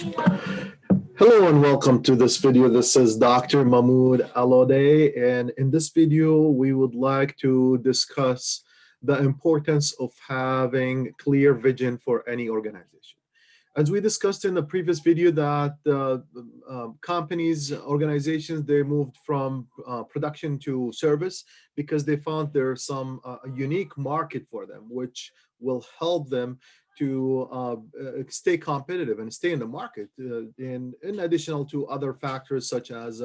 Hello and welcome to this video. This is Dr. Mahmoud Al-Odeh, and in this video we would like to discuss the importance of having clear vision for any organization. As we discussed in the previous video that companies, organizations, they moved from production to service because they found there's some unique market for them, which will help them to stay competitive and stay in the market, in additional to other factors such as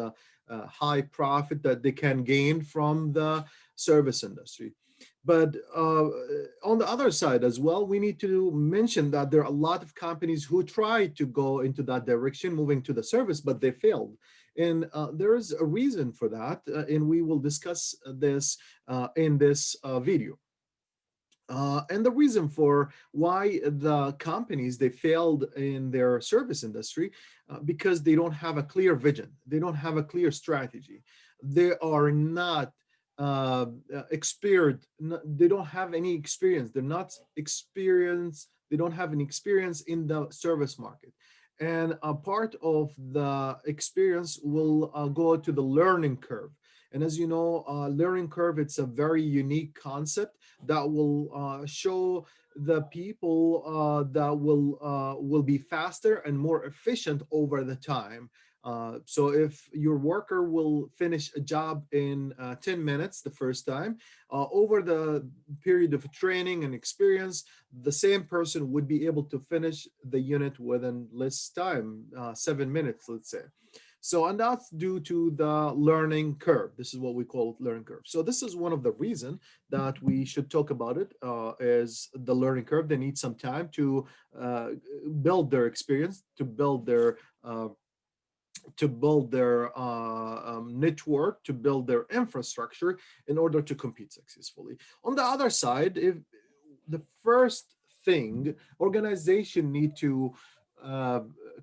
high profit that they can gain from the service industry. But on the other side as well, we need to mention that there are a lot of companies who tried to go into that direction, moving to the service, but they failed. And there is a reason for that, and we will discuss this in this video. And the reason for why the companies, they failed in their service industry, because they don't have a clear vision. They don't have a clear strategy. They are not experienced. They don't have any experience. They're not experienced. They don't have any experience in the service market. And a part of the experience will go to the learning curve. And as you know, learning curve, it's a very unique concept that will show the people that will be faster and more efficient over the time. So if your worker will finish a job in 10 minutes the first time, over the period of training and experience, the same person would be able to finish the unit within less time, 7 minutes, let's say. So, and that's due to the learning curve. This is what we call learning curve. So this is one of the reasons that we should talk about it, is the learning curve. They need some time to build their experience, to build their network, to build their infrastructure in order to compete successfully. On the other side, if the first thing organization need to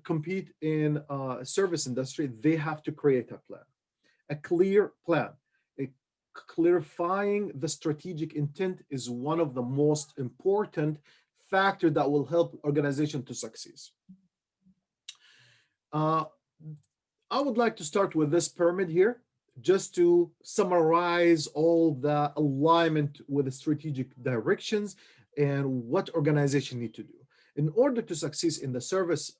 compete in service industry, they have to create a plan, a clear plan. Clarifying the strategic intent is one of the most important factors that will help organization to succeed. I would like to start with this pyramid here, just to summarize all the alignment with the strategic directions and what organization need to do. In order to succeed in the service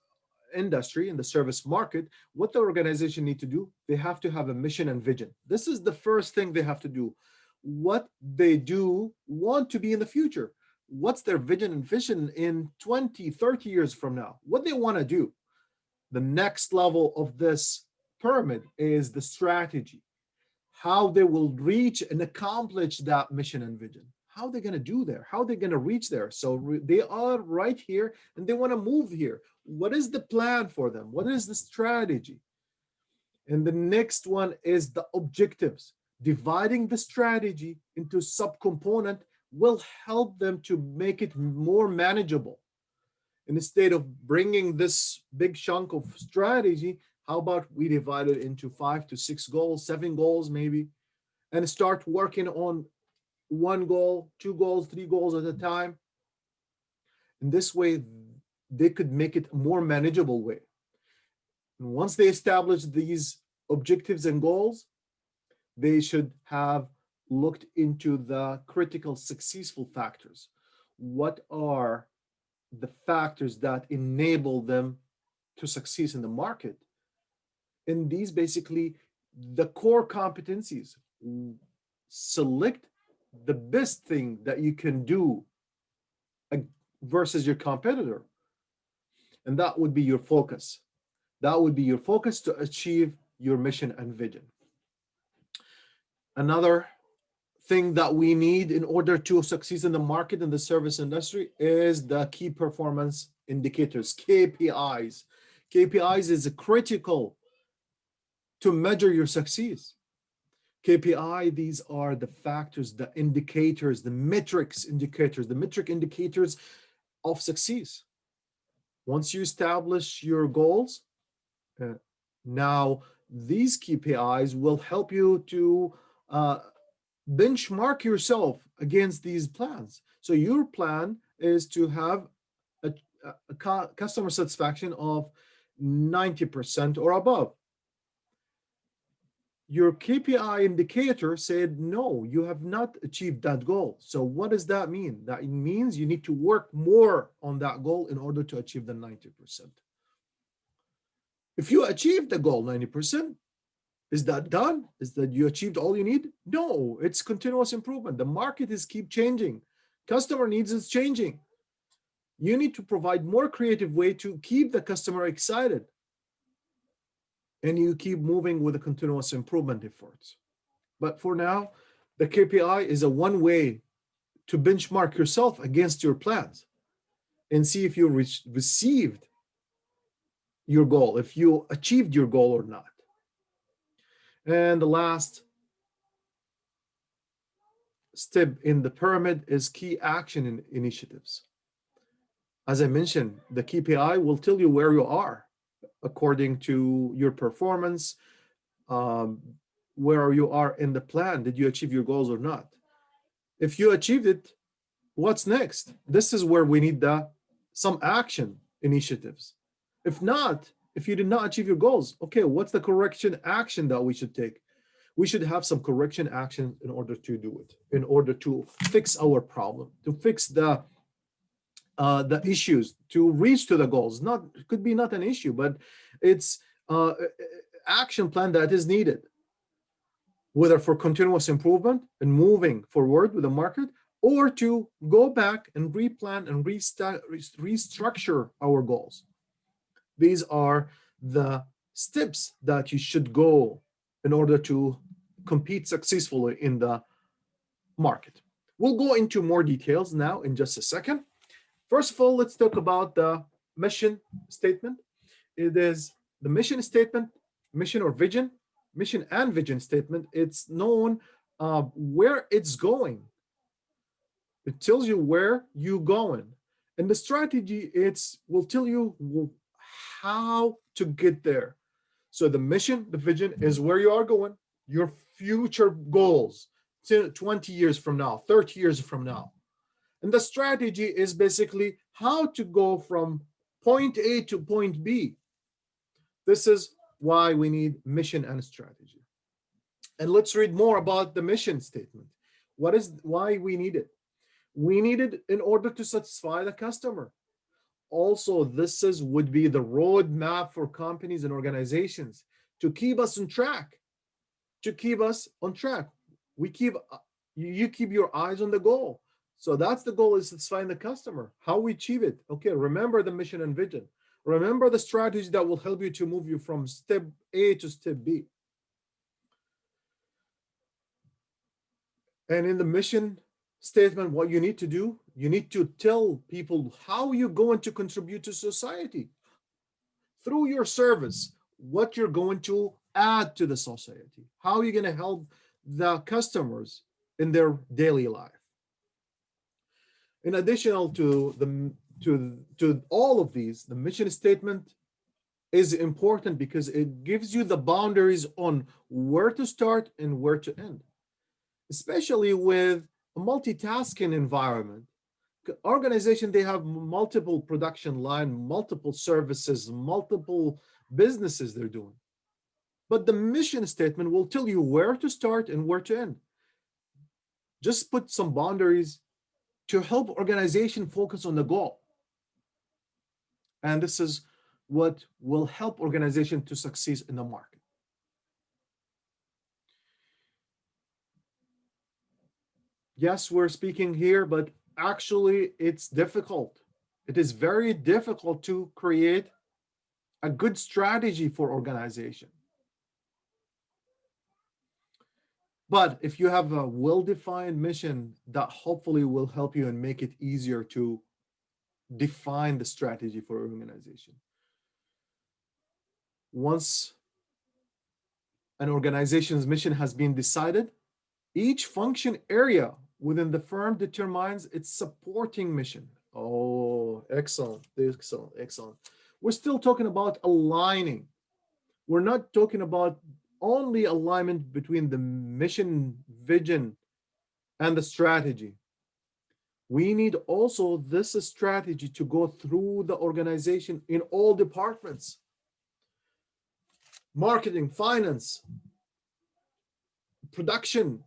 industry, in the service market, what the organization need to do, they have to have a mission and vision. This is the first thing they have to do. What they do want to be in the future. What's their vision and vision in 20, 30 years from now? What they want to do. The next level of this pyramid is the strategy. How they will reach and accomplish that mission and vision. How are they going to do there? How are they going to reach there? So they are right here and they want to move here. What is the plan for them? What is the strategy? And the next one is the objectives. Dividing the strategy into subcomponent will help them to make it more manageable. Instead of bringing this big chunk of strategy, how about we divide it into 5 to 6 goals, 7 goals maybe, and start working on 1 goal, 2 goals, 3 goals at a time. In this way, they could make it a more manageable way. And once they establish these objectives and goals, they should have looked into the critical successful factors. What are the factors that enable them to succeed in the market? And these basically the core competencies. Select the best thing that you can do versus your competitor. And that would be your focus. That would be your focus to achieve your mission and vision. Another thing that we need in order to succeed in the market in the service industry is the key performance indicators, KPIs. KPIs is critical to measure your success. KPI, these are the factors, the indicators, the metrics indicators, the metric indicators of success. Once you establish your goals, now these KPIs will help you to benchmark yourself against these plans. So your plan is to have a customer satisfaction of 90% or above. Your KPI indicator said, no, you have not achieved that goal. So what does that mean? That means you need to work more on that goal in order to achieve the 90%. If you achieve the goal 90%, is that done? Is that you achieved all you need? No, it's continuous improvement. The market is keep changing. Customer needs is changing. You need to provide more creative way to keep the customer excited. And you keep moving with the continuous improvement efforts. But for now, the KPI is a one way to benchmark yourself against your plans and see if you received your goal, if you achieved your goal or not. And the last step in the pyramid is key action initiatives. As I mentioned, the KPI will tell you where you are according to your performance, where you are in the plan. Did you achieve your goals or not? If you achieved it, what's next? This is where we need some action initiatives. If not, if you did not achieve your goals, okay, what's the correction action that we should take? We should have some correction action in order to do it, in order to fix our problem, to fix the issues, to reach to the goals. Not, it could be not an issue, but it's action plan that is needed, whether for continuous improvement and moving forward with the market, or to go back and replan and restructure our goals. These are the steps that you should go in order to compete successfully in the market. We'll go into more details now in just a second. First of all, let's talk about the mission statement. It is the mission statement, mission or vision, mission and vision statement. It's known where it's going. It tells you where you're going. And the strategy, will tell you how to get there. So the mission, the vision is where you are going, your future goals, 20 years from now, 30 years from now. And the strategy is basically how to go from point A to point B. This is why we need mission and strategy. And let's read more about the mission statement. Why we need it? We need it in order to satisfy the customer. Also, would be the roadmap for companies and organizations to keep us on track. To keep us on track, you keep your eyes on the goal. So that's the goal, is satisfying the customer. How we achieve it? Okay, remember the mission and vision. Remember the strategy that will help you to move you from step A to step B. And in the mission statement, what you need to do, you need to tell people how you're going to contribute to society through your service, what you're going to add to the society, how you're going to help the customers in their daily life. In addition to all of these, the mission statement is important because it gives you the boundaries on where to start and where to end, especially with a multitasking environment. Organization, they have multiple production line, multiple services, multiple businesses they're doing. But the mission statement will tell you where to start and where to end. Just put some boundaries to help organization focus on the goal. And this is what will help organization to succeed in the market. Yes, we're speaking here, but actually it's difficult. It is very difficult to create a good strategy for organization. But if you have a well-defined mission, that hopefully will help you and make it easier to define the strategy for organization. Once an organization's mission has been decided, each function area within the firm determines its supporting mission. Oh, excellent, excellent, excellent. We're still talking about aligning. We're not talking about only alignment between the mission, vision, and the strategy. We need also this strategy to go through the organization in all departments. marketing, finance, production,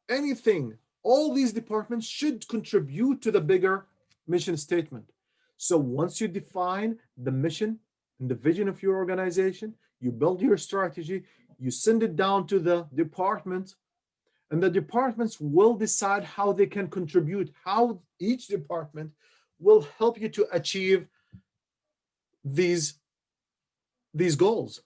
anything. All these departments should contribute to the bigger mission statement. So once you define the mission and the vision of your organization, you build your strategy, you send it down to the department, and the departments will decide how they can contribute, how each department will help you to achieve these goals.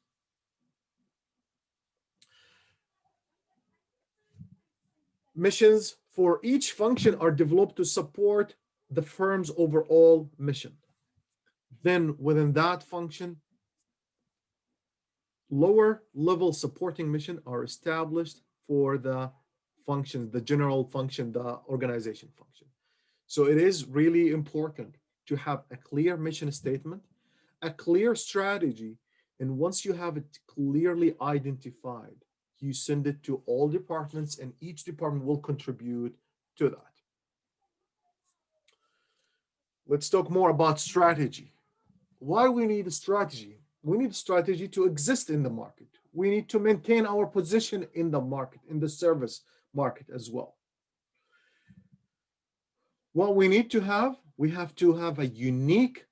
Missions for each function are developed to support the firm's overall mission. Then within that function, lower level supporting mission are established for the functions, the general function, the organization function. So it is really important to have a clear mission statement, a clear strategy, and once you have it clearly identified, you send it to all departments and each department will contribute to that. Let's talk more about strategy. Why we need a strategy? We need a strategy to exist in the market. We need to maintain our position in the market, in the service market as well. What we need to have, we have to have a unique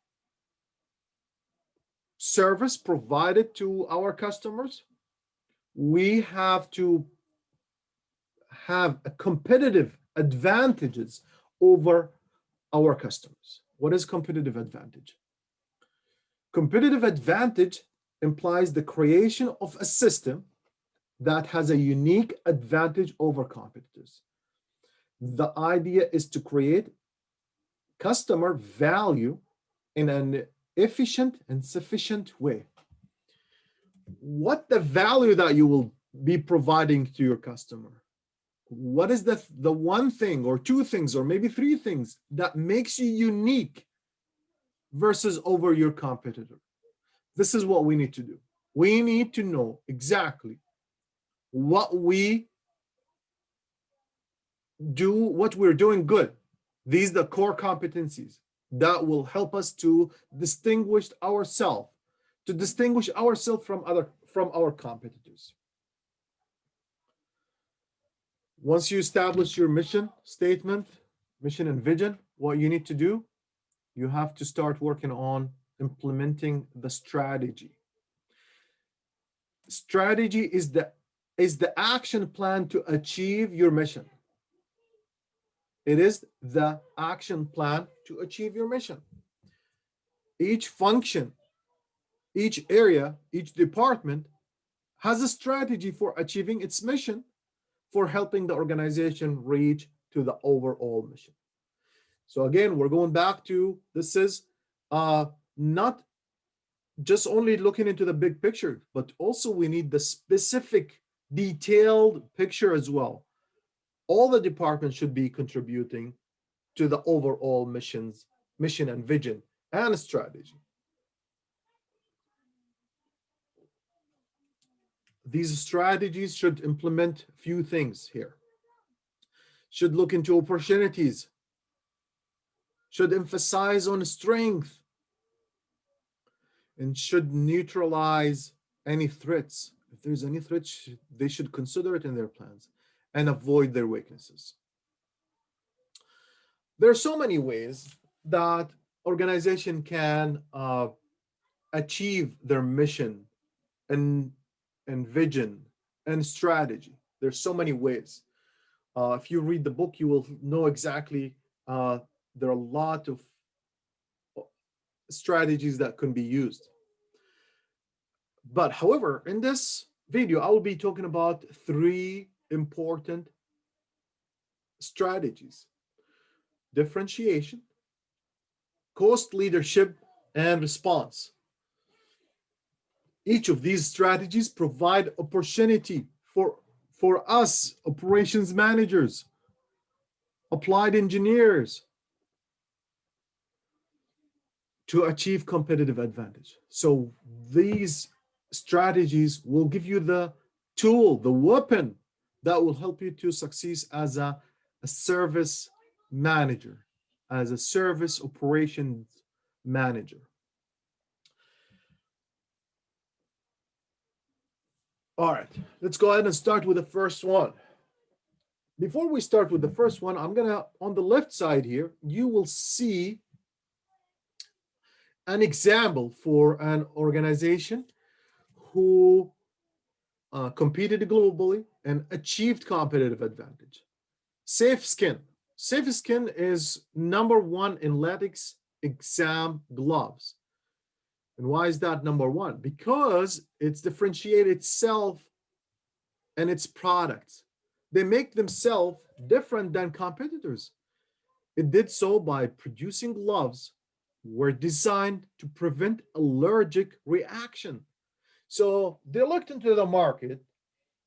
service provided to our customers. We have to have a competitive advantages over our customers. What is competitive advantage? Competitive advantage implies the creation of a system that has a unique advantage over competitors. The idea is to create customer value in an efficient and sufficient way. What the value that you will be providing to your customer? What is the one thing or two things or maybe three things that makes you unique versus over your competitor? This is what we need to do. We need to know exactly what we do, what we're doing good. These are the core competencies that will help us to distinguish ourselves, from our competitors. Once you establish your mission statement, mission and vision, what you need to do, you have to start working on implementing the strategy. Strategy is the action plan to achieve your mission. It is the action plan to achieve your mission. Each function, each area, each department has a strategy for achieving its mission, for helping the organization reach to the overall mission. So again, we're going back to, this is not just only looking into the big picture, but also we need the specific detailed picture as well. All the departments should be contributing to the overall mission and vision and strategy. These strategies should implement a few things here. Should look into opportunities, should emphasize on strength, and should neutralize any threats. If there's any threats, they should consider it in their plans and avoid their weaknesses. There are so many ways that organization can achieve their mission and vision and strategy. There's so many ways. If you read the book, you will know exactly there are a lot of strategies that can be used. But however, in this video, I will be talking about three important strategies: differentiation, cost leadership, and response. Each of these strategies provide opportunity for us, operations managers, applied engineers, to achieve competitive advantage. So these strategies will give you the tool, the weapon that will help you to succeed as a service manager, as a service operations manager. All right, let's go ahead and start with the first one. Before we start with the first one, I'm gonna, on the left side here, you will see an example for an organization who competed globally and achieved competitive advantage. Safe Skin. Safe Skin is number one in latex exam gloves. And why is that number one? Because it's differentiated itself and its products. They make themselves different than competitors. It did so by producing gloves were designed to prevent allergic reaction. So they looked into the market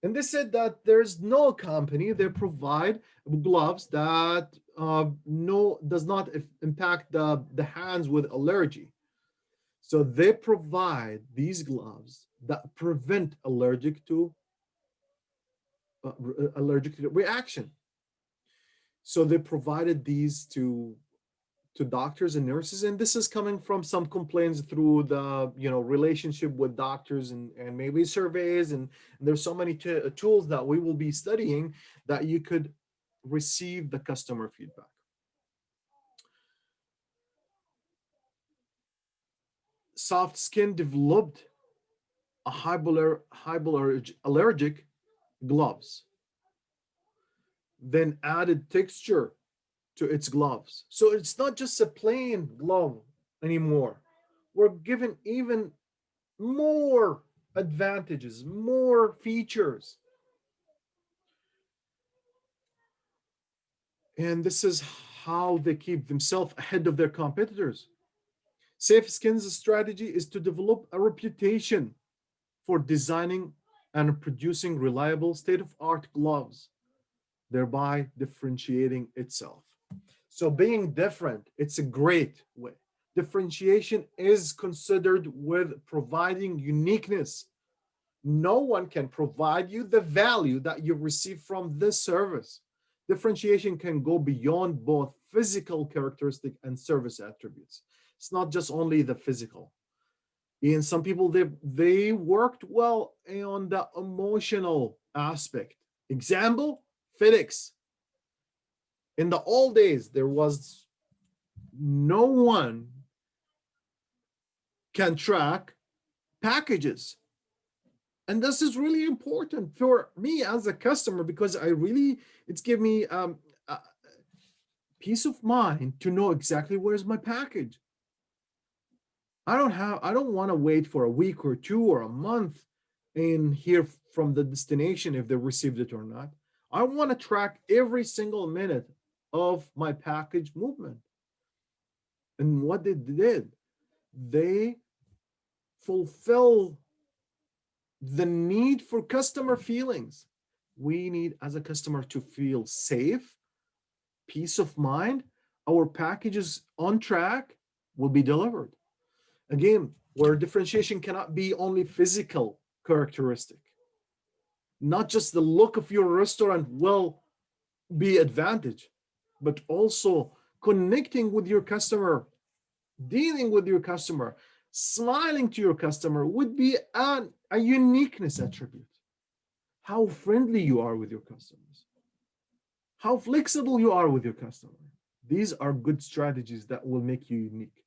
and they said that there's no company that provide gloves that no does not impact the hands with allergy. So they provide these gloves that prevent allergic reaction. So they provided these to doctors and nurses, and this is coming from some complaints through the relationship with doctors and maybe surveys, and there's so many tools that we will be studying that you could receive the customer feedback. Soft Skin developed a hypoallergic gloves, then added texture to its gloves. So it's not just a plain glove anymore. We're given even more advantages, more features. And this is how they keep themselves ahead of their competitors. Safe Skin's strategy is to develop a reputation for designing and producing reliable state of art gloves, thereby differentiating itself. So being different, it's a great way. Differentiation is considered with providing uniqueness. No one can provide you the value that you receive from this service. Differentiation can go beyond both physical characteristic and service attributes. It's not just only the physical. And some people they worked well on the emotional aspect. Example, FedEx. In the old days, there was no one can track packages. And this is really important for me as a customer because it's give me a peace of mind to know exactly where's my package. I don't want to wait for a week or two or a month and hear from the destination if they received it or not. I want to track every single minute of my package movement. And what they did, they fulfill the need for customer feelings. We need, as a customer, to feel safe, peace of mind. Our packages on track will be delivered. Again, where differentiation cannot be only physical characteristic, not just the look of your restaurant will be advantage, but also connecting with your customer, dealing with your customer, smiling to your customer would be a uniqueness attribute. How friendly you are with your customers, how flexible you are with your customer. These are good strategies that will make you unique.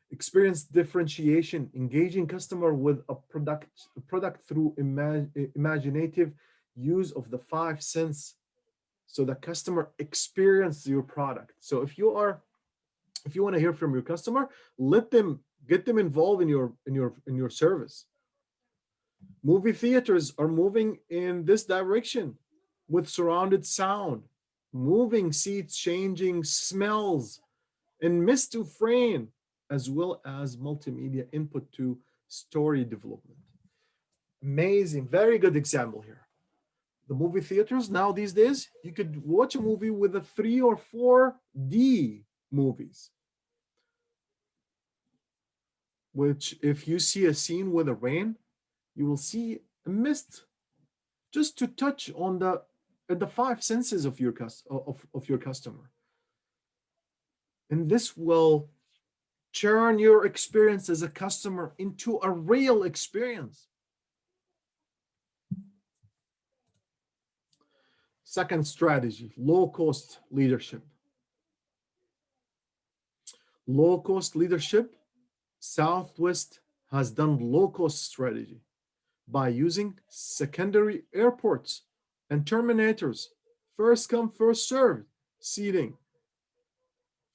Experience differentiation, engaging customer with a product through imaginative use of the five sense, so the customer experience your product. So if you want to hear from your customer, let them get them involved in your service. Movie theaters are moving in this direction with surrounded sound, moving seats, changing smells, and mist to frame, as well as multimedia input to story development. Amazing, very good example here. The movie theaters now these days, you could watch a movie with a 3 or 4D movies, which if you see a scene with a rain, you will see a mist just to touch on the five senses of your customer. And this will turn your experience as a customer into a real experience. Second strategy, low cost leadership. Low cost leadership, Southwest has done low cost strategy by using secondary airports and terminators, first come, first served seating.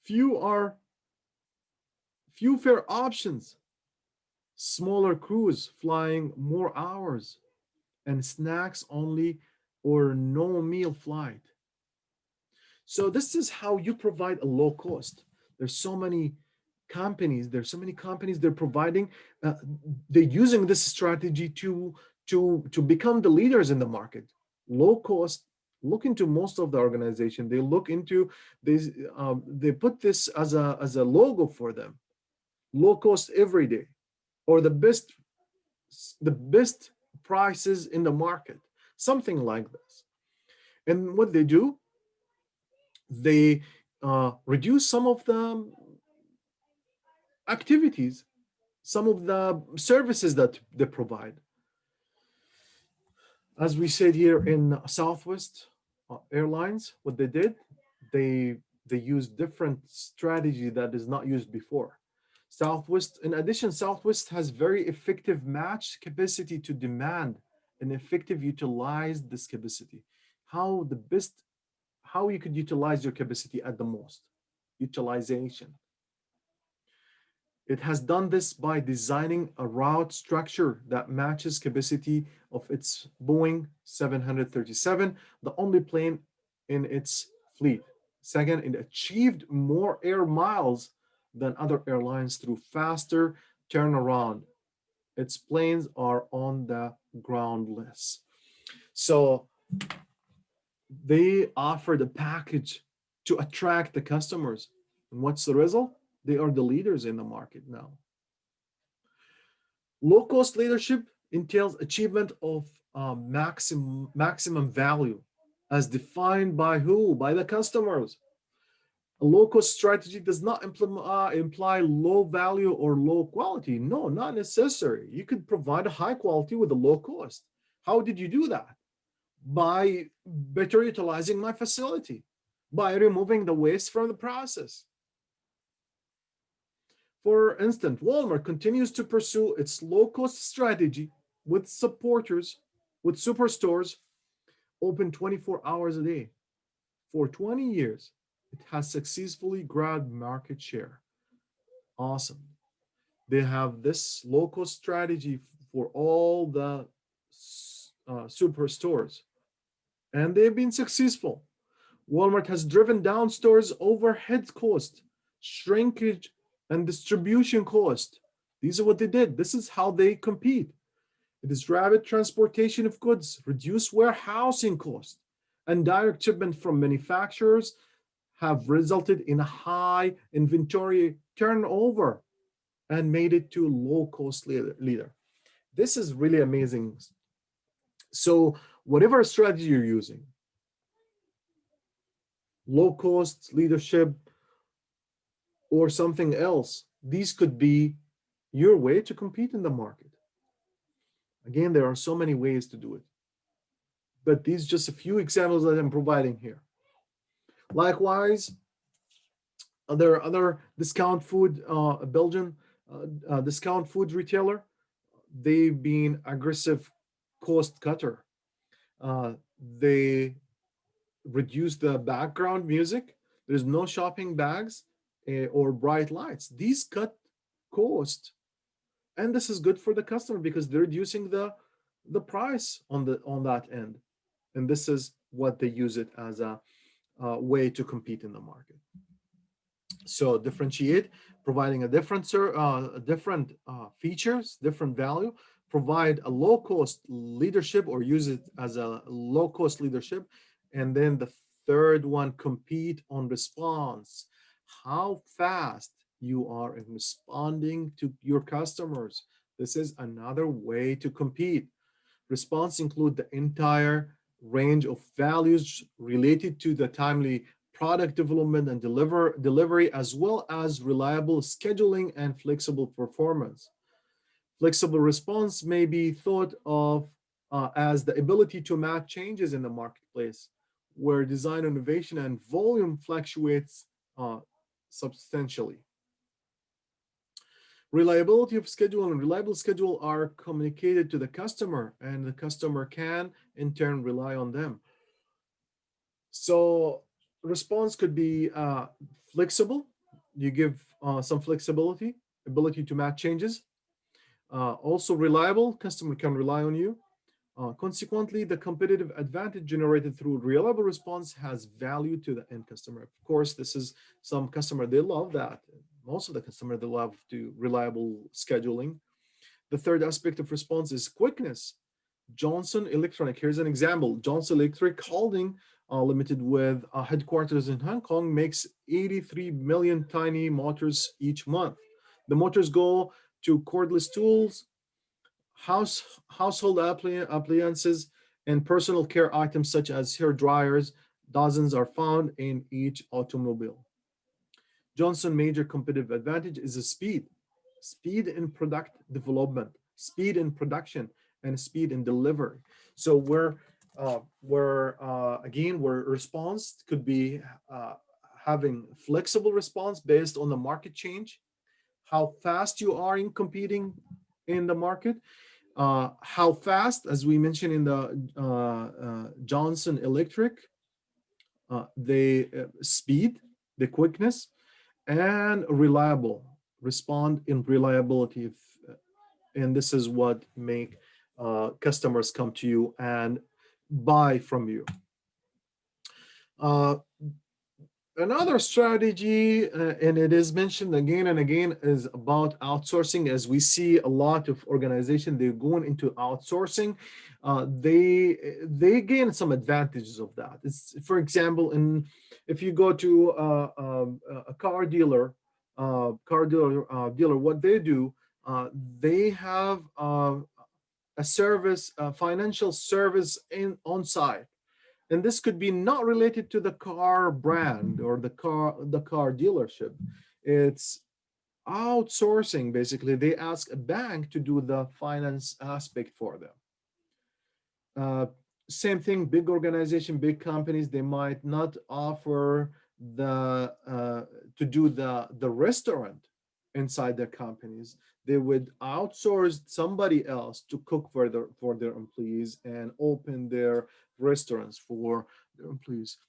Few are few fare options, smaller crews flying more hours, and snacks only or no meal flight. So this is how you provide a low cost. There's so many companies they're providing, uh, they're using this strategy to become the leaders in the market. Low cost, look into most of the organization, they look into this, they put this as a logo for them. Low cost every day, or the best prices in the market, something like this. And what they do, they reduce some of the activities, some of the services that they provide. As we said here in Southwest Airlines, what they did, they they used different strategy that is not used before. Southwest, in addition, Southwest has very effective match capacity to demand and effective utilize this capacity. How the best, how you could utilize your capacity at the most, utilization. It has done this by designing a route structure that matches capacity of its Boeing 737, the only plane in its fleet. Second, it achieved more air miles than other airlines through faster turnaround. Its planes are on the ground less. So they offered a package to attract the customers. And what's the result? They are the leaders in the market now. Low cost leadership entails achievement of maximum value as defined by who? By the customers. A low cost strategy does not imply low value or low quality. No, not necessary. You could provide a high quality with a low cost. How did you do that? By better utilizing my facility, by removing the waste from the process. For instance, Walmart continues to pursue its low cost strategy with supporters, with superstores open 24 hours a day. For 20 years, it has successfully grabbed market share. Awesome. They have this low cost strategy for all the superstores, and they've been successful. Walmart has driven down stores' overhead cost, shrinkage, and distribution cost. These are what they did. This is how they compete. It is rapid transportation of goods, reduced warehousing cost, and direct shipment from manufacturers have resulted in a high inventory turnover and made it to low cost leader. This is really amazing. So whatever strategy you're using, low cost leadership or something else, these could be your way to compete in the market. Again, there are so many ways to do it, but these are just a few examples that I'm providing here. Likewise, there are other discount food, Belgian discount food retailer. They've been aggressive cost cutter. They reduce the background music. There's no shopping bags or bright lights. These cut cost, and this is good for the customer because they're reducing the price on that end. And this is what they use it as a way to compete in the market. So differentiate, providing a different features, different value, provide a low cost leadership or use it as a low cost leadership. And then the third one, compete on response. How fast you are in responding to your customers. This is another way to compete. Response include the entire range of values related to the timely product development and delivery, as well as reliable scheduling and flexible performance. Flexible response may be thought of as the ability to match changes in the marketplace where design innovation and volume fluctuates uh, substantially. Reliability of schedule and reliable schedule are communicated to the customer, and the customer can in turn rely on them. So response could be flexible. You give some flexibility, ability to match changes. Also reliable, customer can rely on you. Consequently, the competitive advantage generated through reliable response has value to the end customer. Of course, this is some customer, they love that. Most of the customer, they love to reliable scheduling. The third aspect of response is quickness. Johnson Electronic, here's an example. Johnson Electric Holding Limited with headquarters in Hong Kong makes 83 million tiny motors each month. The motors go to cordless tools, household appliances, and personal care items such as hair dryers. Dozens are found in each automobile. Johnson's major competitive advantage is the speed in product development, speed in production, and speed in delivery. So where response could be having flexible response based on the market change, how fast you are in competing in the market, how fast, as we mentioned in the Johnson Electric, the speed, the quickness, and reliable. Respond in reliability, and this is what make customers come to you and buy from you. Uh, Another strategy, and it is mentioned again and again, is about outsourcing. As we see a lot of organizations, they're going into outsourcing. They gain some advantages of that. It's, for example, if you go to a car dealer, what they do, they have a service, a financial service on site, and this could be not related to the car brand or the car dealership. It's outsourcing. Basically, they ask a bank to do the finance aspect for them. uh, Same thing, big organization, big companies, they might not offer the to do the restaurant inside their companies. They would outsource somebody else to cook for their employees and open their restaurants for their employees.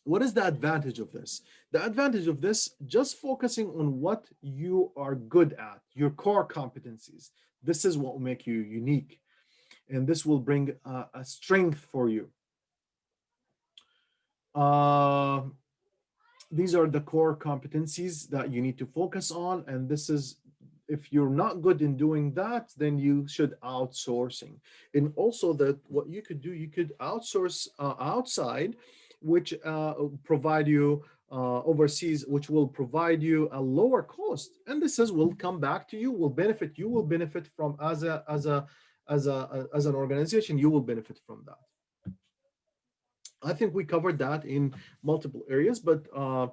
What is the advantage of this? The advantage of this, just focusing on what you are good at, your core competencies. This is what will make you unique, and this will bring a strength for you. Uh, these are the core competencies that you need to focus on, and this is, if you're not good in doing that, then you should outsourcing. And also, that what you could do, you could outsource outside, which provide you overseas, which will provide you a lower cost, and this is will come back to you, will benefit you, will benefit from, as an organization, you will benefit from that. I think we covered that in multiple areas, but uh,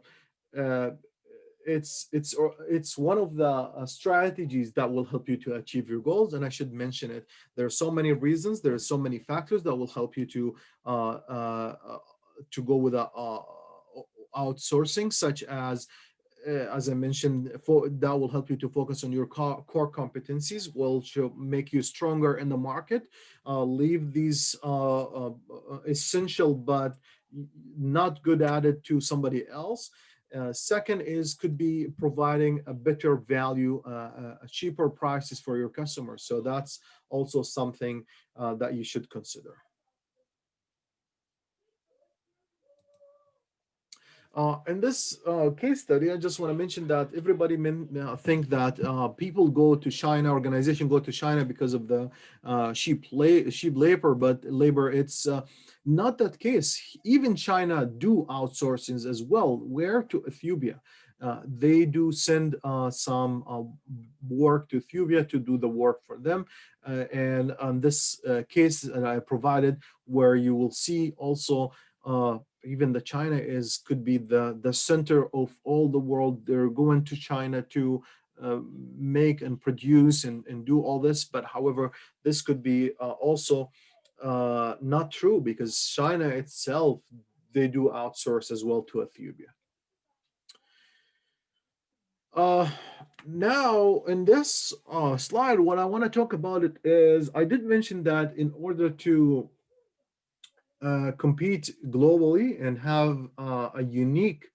it's one of the strategies that will help you to achieve your goals. And I should mention it. There are so many reasons. There are so many factors that will help you to go with outsourcing, such as I mentioned, that will help you to focus on your core competencies, will make you stronger in the market. Leave these essential but not good at it to somebody else. Second is, could be providing a better value, a cheaper prices for your customers. So that's also something that you should consider. In this case study, I just want to mention that everybody think that people go to China, organization go to China because of the cheap labor. It's not that case. Even China do outsourcing as well. Where? To Ethiopia. They do send some work to Ethiopia to do the work for them. And on this case that I provided, where you will see also, even the China is could be the center of all the world. They're going to China to make and produce and do all this. But however, this could be also not true, because China itself they do outsource as well to Ethiopia. Uh, Now, in this slide, what I want to talk about it is I did mention that in order to compete globally and have a unique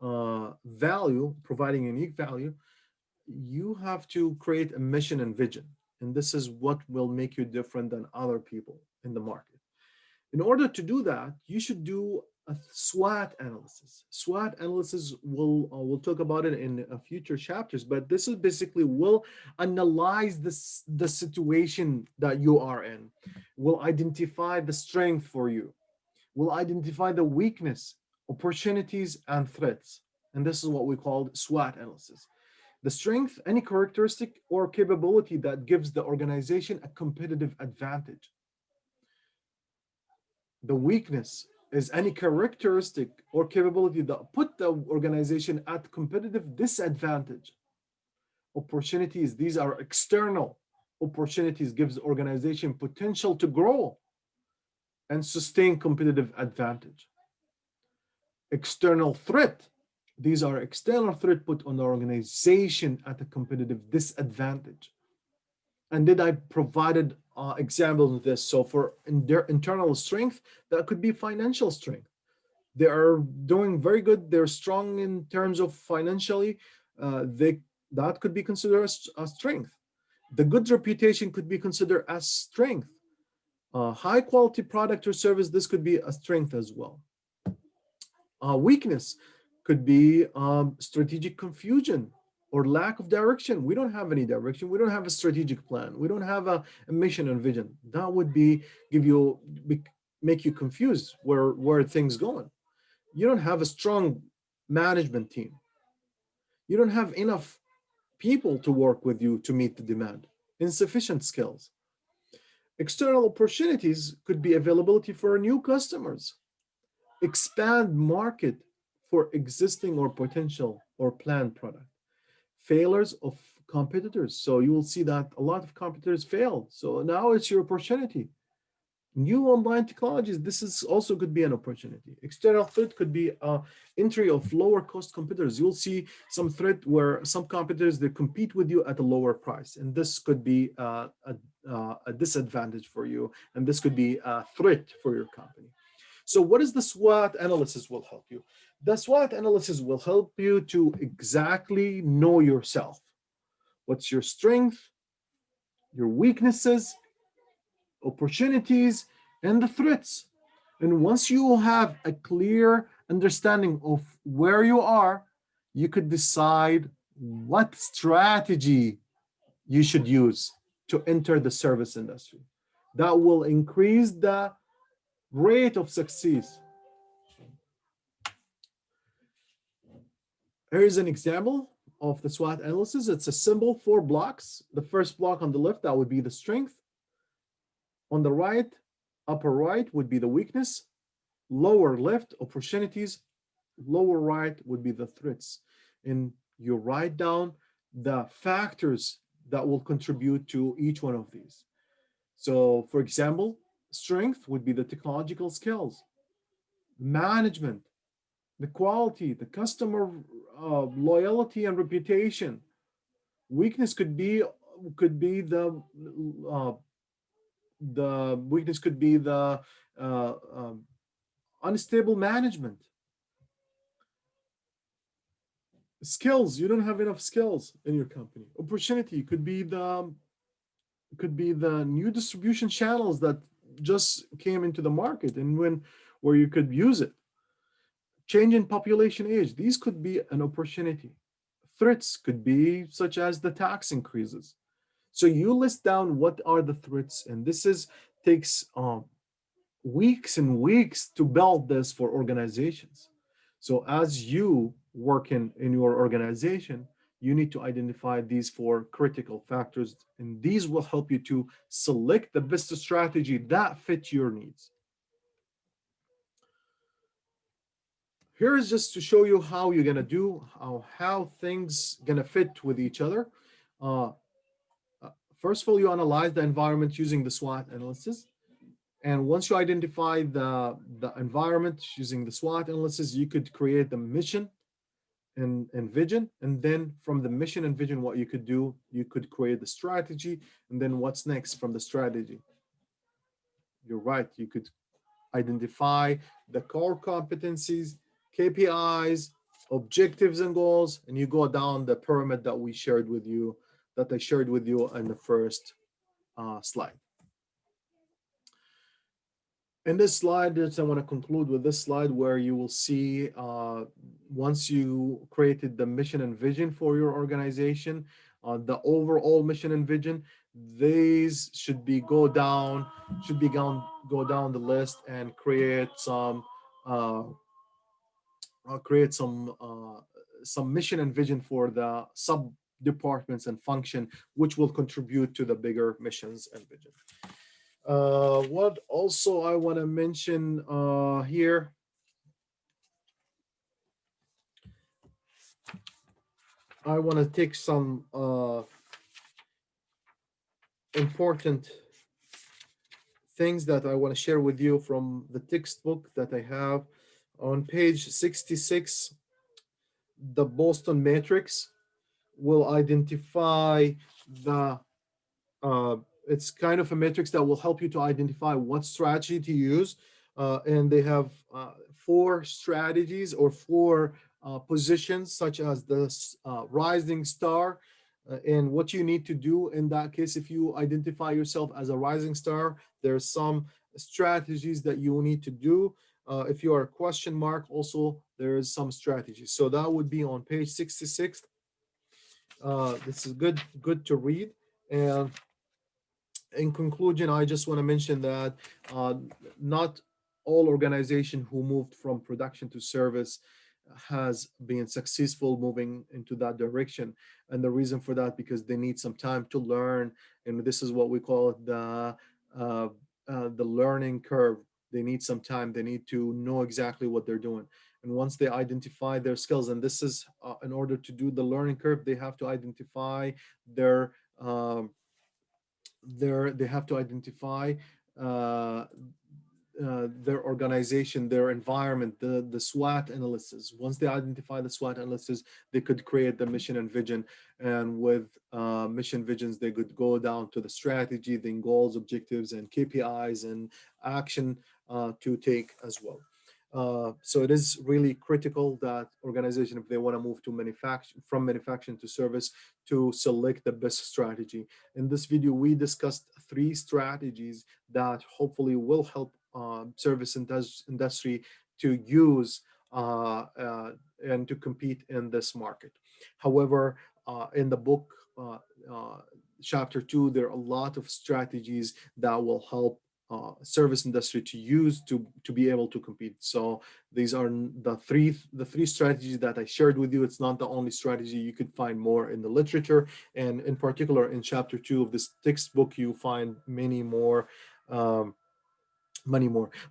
value, providing unique value, you have to create a mission and vision. And this is what will make you different than other people in the market. In order to do that, you should do a SWOT analysis. SWOT analysis we'll talk about it in future chapters, but this is basically will analyze the situation that you are in, will identify the strength for you, will identify the weakness, opportunities, and threats. And this is what we call SWOT analysis. The strength, any characteristic or capability that gives the organization a competitive advantage. The weakness is any characteristic or capability that put the organization at competitive disadvantage. Opportunities, these are external opportunities, gives the organization potential to grow and sustain competitive advantage. External threat, these are external threat put on the organization at a competitive disadvantage. And did I provided examples of this? So for their internal strength, that could be financial strength. They are doing very good. They're strong in terms of financially. They that could be considered a strength. The good reputation could be considered as strength. High quality product or service, this could be a strength as well. Weakness could be strategic confusion or lack of direction. We don't have any direction. We don't have a strategic plan. We don't have a mission and vision. That would be make you confused where things going. You don't have a strong management team. You don't have enough people to work with you to meet the demand. Insufficient skills. External opportunities could be availability for new customers, expand market for existing or potential or planned product, failures of competitors. So you will see that a lot of competitors failed. So now it's your opportunity. New online technologies, this is also could be an opportunity. External threat could be entry of lower cost competitors. You'll see some threat where some competitors, they compete with you at a lower price. And this could be a disadvantage for you. And this could be a threat for your company. So what is the SWOT analysis will help you? The SWOT analysis will help you to exactly know yourself. What's your strength, your weaknesses, opportunities, and the threats. And once you have a clear understanding of where you are, you could decide what strategy you should use to enter the service industry. That will increase the rate of success. Here's an example of the SWOT analysis. It's a simple 4 blocks. The first block on the left, that would be the strength. On the right, upper right would be the weakness. Lower left, opportunities. Lower right would be the threats. And you write down the factors that will contribute to each one of these. So, for example, strength would be the technological skills, management, the quality, the customer loyalty and reputation. Weakness could be the weakness could be the unstable management. Skills, you don't have enough skills in your company. Opportunity could be the new distribution channels that just came into the market and where you could use it. Change in population age, these could be an opportunity. Threats could be such as the tax increases. So you list down what are the threats, and this takes weeks and weeks to build this for organizations. So as you work in your organization, you need to identify these 4 critical factors, and these will help you to select the best strategy that fits your needs. Here is just to show you how you're gonna do, how things gonna fit with each other. First of all, you analyze the environment using the SWOT analysis. And once you identify the environment using the SWOT analysis, you could create the mission and vision. And then from the mission and vision, what you could do, you could create the strategy. And then what's next from the strategy? You're right. You could identify the core competencies, KPIs, objectives and goals, and you go down the pyramid that we shared with you, that I shared with you in the first slide. In this slide, I want to conclude with this slide where you will see once you created the mission and vision for your organization, the overall mission and vision, these should be go down the list and uh, create some mission and vision for the sub departments and function, which will contribute to the bigger missions and vision. What also I want to mention here, I want to take some important things that I want to share with you from the textbook that I have. On page 66, the Boston Matrix will identify the it's kind of a matrix that will help you to identify what strategy to use. And they have 4 strategies or 4 positions, such as the rising star. And what you need to do in that case, if you identify yourself as a rising star, there's some strategies that you need to do. If you are a question mark, also there's some strategies. So that would be on page 66. This is good to read. And in conclusion, I just want to mention that not all organization who moved from production to service has been successful moving into that direction. And the reason for that, because they need some time to learn. And this is what we call it the learning curve. They need some time. They need to know exactly what they're doing. And once they identify their skills, and this is in order to do the learning curve, they have to identify they have to identify uh, their organization, their environment, the SWOT analysis. Once they identify the SWOT analysis, they could create the mission and vision. And with mission visions, they could go down to the strategy, then goals, objectives, and KPIs and action to take as well. So it is really critical that organization, if they want to move to from manufacturing to service, to select the best strategy. In this video, we discussed 3 strategies that hopefully will help service industry to use and to compete in this market. However, in the book, chapter 2, there are a lot of strategies that will help service industry to use to be able to compete. So these are the three strategies that I shared with you. It's not the only strategy. You could find more in the literature, and in particular in chapter 2 of this textbook, you find many more.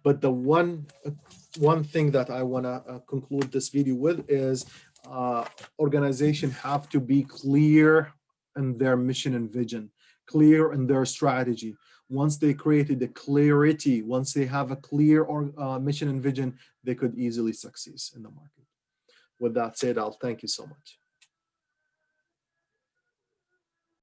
But the one thing that I want to conclude this video with is organization have to be clear in their mission and vision, clear in their strategy. Once they created the clarity, once they have a clear mission and vision, they could easily succeed in the market. With that said, I'll thank you so much.